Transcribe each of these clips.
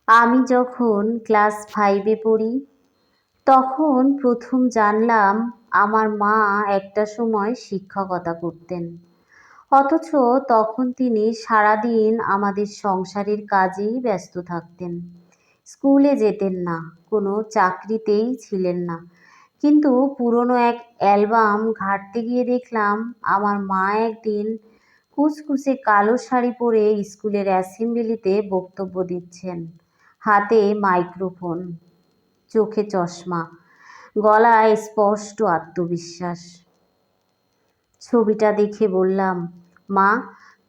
আমি যখন ক্লাস 5-এ পড়ি, তখন প্রথম জানলাম আমার মা একটা সময় শিক্ষকতা করতেন। অথচ তখন তিনি সারাদিন আমাদের সংসারের কাজেই ব্যস্ত থাকতেন। স্কুলে যেতেন না, কোনো চাকরিতেই ছিলেন না। কিন্তু পুরনো এক অ্যালবাম ঘাঁটতে গিয়ে দেখলাম আমার মা একদিন কুচকুচে কালো শাড়ি পরে স্কুলের অ্যাসেম্বলিতে বক্তব্য দিচ্ছেন। হাতে মাইক্রোফোন, চোখে চশমা, গলায় স্পষ্ট আত্মবিশ্বাস। ছবিটা দেখে বললাম, মা,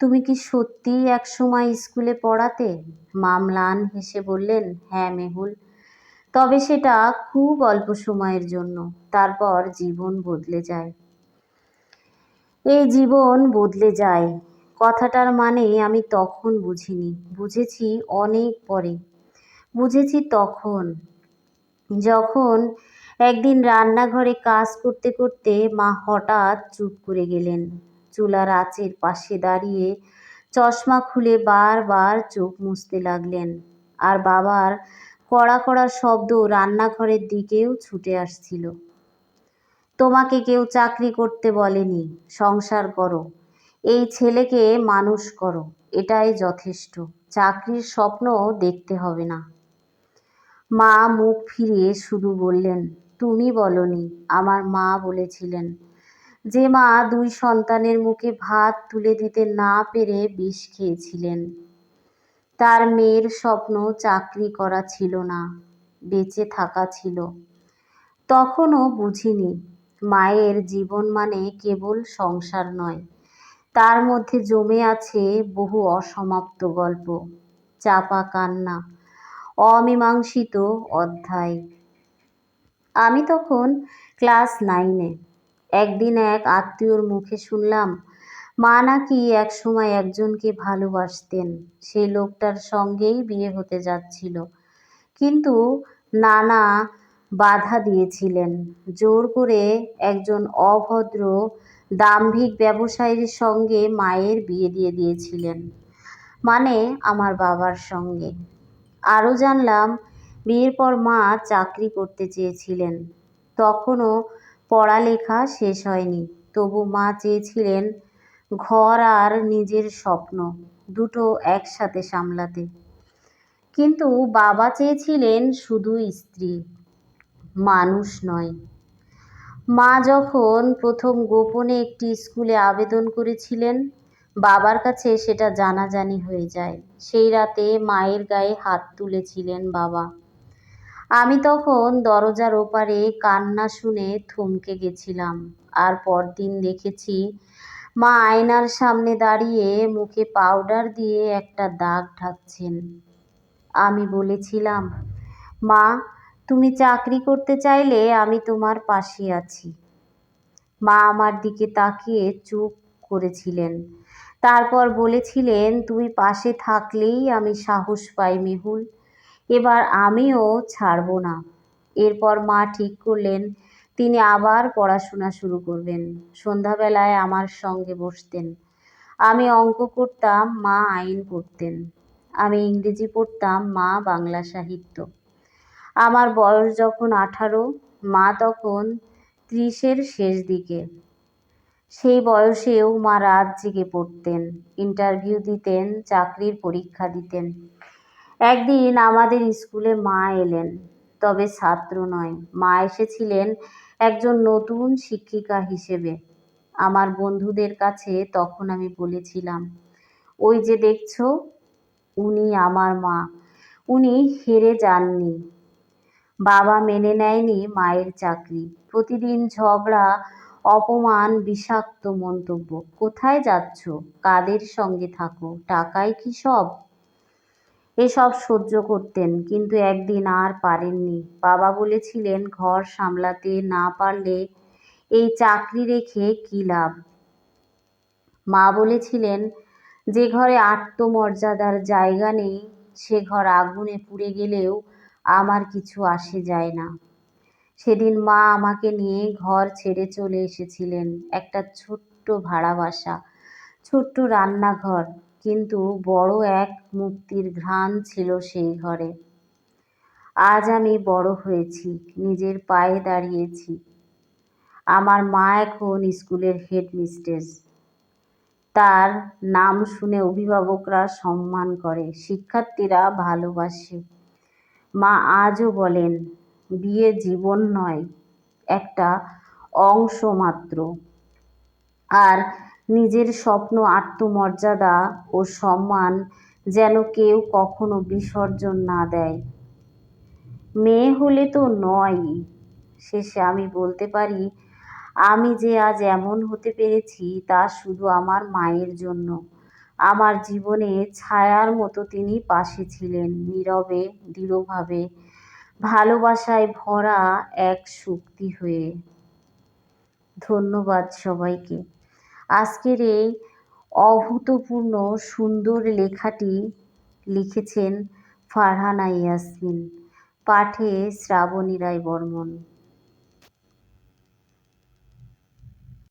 তুমি কি সত্যিই একসময় স্কুলে পড়াতে? মা ম্লান হেসে বললেন, হ্যাঁ মেহুল, তবে সেটা খুব অল্প সময়ের জন্য। তারপর জীবন বদলে যায়। এই জীবন বদলে যায় কথাটার মানে আমি তখন বুঝিনি, বুঝেছি অনেক পরে। বুঝেছি তখন, যখন একদিন রান্নাঘরে কাজ করতে করতে মা হঠাৎ চুপ করে গেলেন। চুলার আঁচের পাশে দাঁড়িয়ে চশমা খুলে বারবার চোখ মুছতে লাগলেন। আর বাবার কড়া কড়া শব্দ রান্নাঘরের দিকেও ছুটে আসছিল। তোমাকে কেউ চাকরি করতে বলেনি, সংসার করো, এই ছেলেকে মানুষ করো, এটাই যথেষ্ট। চাকরির স্বপ্ন দেখতে হবে না। মা মুখ ফিরিয়ে শুধু বললেন, তুমি বলনি, আমার মা বলেছিলেন। যে মা 2 সন্তানের মুখে ভাত তুলে দিতে না পেরে বিষ খেয়েছিলেন। তার মেয়ের স্বপ্ন চাকরি করা ছিল না, বেঁচে থাকা ছিল। তখনও বুঝিনি মায়ের জীবন মানে কেবল সংসার নয়, তার মধ্যে জমে আছে বহু অসমাপ্ত গল্প, চাপা কান্না, অমীমাংসিত অধ্যায়। আমি তখন ক্লাস 9-এ। একদিন এক আত্মীয়র মুখে শুনলাম মা নাকি একসময় একজনকে ভালোবাসতেন। সেই লোকটার সঙ্গেই বিয়ে হতে যাচ্ছিল, কিন্তু নানা বাধা দিয়েছিলেন। জোর করে একজন অভদ্র দাম্ভিক ব্যবসায়ীর সঙ্গে মায়ের বিয়ে দিয়ে দিয়েছিলেন, মানে আমার বাবার সঙ্গে। আরও জানলাম বিয়ের পর মা চাকরি করতে চেয়েছিলেন। তখনও পড়ালেখা শেষ হয়নি, তবু মা চেয়েছিলেন ঘর আর নিজের স্বপ্ন দুটো একসাথে সামলাতে। কিন্তু বাবা চেয়েছিলেন শুধু স্ত্রী, মানুষ নয়। মা যখন প্রথম গোপনে একটি স্কুলে আবেদন করেছিলেন, বাবার কাছে সেটা জানাজানি হয়ে যায়। সেই রাতে মায়ের গায়ে হাত তুলেছিলেন বাবা। আমি তখন দরজার ওপারে কান্না শুনে থমকে গেছিলাম। আর পরদিন দেখেছি মা আয়নার সামনে দাঁড়িয়ে মুখে পাউডার দিয়ে একটা দাগ ঢাকছেন। আমি বলেছিলাম, মা, তুমি চাকরি করতে চাইলে আমি তোমার পাশে আছি। মা আমার দিকে তাকিয়ে চুপ করেছিলেন। তারপর বলেছিলেন, তুমি পাশে থাকলেই আমি সাহস পাই মেহুল, এবার আমিও ছাড়ব না। এরপর মা ঠিক করলেন তিনি আবার পড়াশোনা শুরু করবেন। সন্ধ্যাবেলায় আমার সঙ্গে বসতেন। আমি অঙ্ক করতাম, মা আইন পড়তেন। আমি ইংরেজি পড়তাম, মা বাংলা সাহিত্য। আমার বয়স যখন 18, মা তখন 30-এর শেষ দিকে। সেই বয়সেও মা রাত জেগে পড়তেন, ইন্টারভিউ দিতেন, চাকরির পরীক্ষা দিতেন। একদিন আমাদের স্কুলে মা এলেন, তবে ছাত্র নয়, মা এসেছিলেন একজন নতুন শিক্ষিকা হিসেবে। আমার বন্ধুদের কাছে তখন আমি বলেছিলাম, ওই যে দেখছো, উনি আমার মা। উনি হেরে যাননি। বাবা মেনে নেয়নি মায়ের চাকরি। প্রতিদিন ঝগড়া, অপমান, বিষাক্ত মন্তব্য। কোথায় যাচ্ছ, কাদের সঙ্গে থাকো, টাকাই কি সব? এসব সহ্য করতেন, কিন্তু একদিন আর পারেননি। বাবা বলেছিলেন ঘর সামলাতে না পারলে এই চাকরি রেখে কী লাভ। মা বলেছিলেন যে ঘরে আত্মমর্যাদার জায়গা নেই সে ঘর আগুনে পুড়ে গেলেও আমার কিছু আসে যায় না। সেদিন মা আমাকে নিয়ে ঘর ছেড়ে চলে এসেছিলেন। একটা ছোট্ট ভাড়া বাসা, ছোট্ট রান্নাঘর, কিন্তু বড় এক মুক্তির ঘ্রাণ ছিল সেই ঘরে। আজ আমি বড় হয়েছি, নিজের পায়ে দাঁড়িয়েছি। আমার মা এখন স্কুলের হেডমিস্ট্রেস। তার নাম শুনে অভিভাবকরা সম্মান করে, শিক্ষার্থীরা ভালোবাসে। মা আজও বলেন, বিয়ে জীবন নয়, একটা অংশ মাত্র। আর নিজের স্বপ্ন, আত্মমর্যাদা ও সম্মান যেন কেউ কখনো বিসর্জন না দেয়। মেয়ে হলে তো নয়ই। শেষে আমি বলতে পারি, আমি যে আজ এমন হতে পেরেছি তা শুধু আমার মায়ের জন্য। আমার জীবনে ছায়ার মতো তিনি পাশে ছিলেন, নীরবে, দৃঢ়ভাবে, ভালোবাসায় ভরা এক শক্তি হয়ে। ধন্যবাদ সবাইকে। আজকের এই অভূতপূর্ণ সুন্দর লেখাটি লিখেছেন ফারহানা ইয়াসমিন, পাঠে শ্রাবণী রায় বর্মন।